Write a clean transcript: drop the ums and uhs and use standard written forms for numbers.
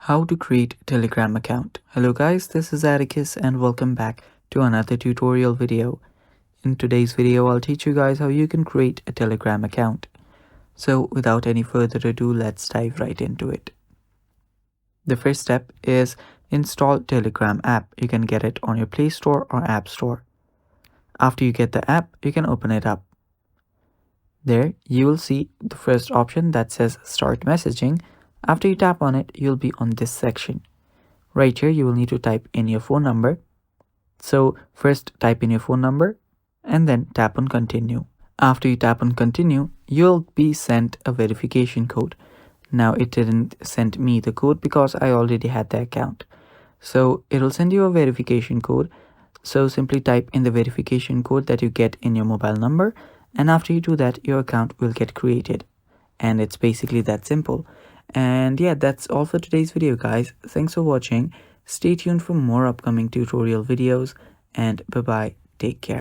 How to create Telegram account. Hello guys, this is Atticus and welcome back to another tutorial video. In today's video, I'll teach you guys how you can create a Telegram account. So without any further ado, let's dive right into it. The first step is install Telegram app. You can get it on your Play Store or App Store. After you get the app, you can open it up. There, you will see the first option that says Start Messaging. After you tap on it, you'll be on this section. Right here, you will need to type in your phone number. So first type in your phone number and then tap on Continue. After you tap on Continue, you'll be sent a verification code. Now it didn't send me the code because I already had the account. So it'll send you a verification code. So simply type in the verification code that you get in your mobile number. And after you do that, your account will get created. And it's basically that simple. And yeah, that's all for today's video, guys. Thanks for watching. Stay tuned for more upcoming tutorial videos. And bye-bye. Take care.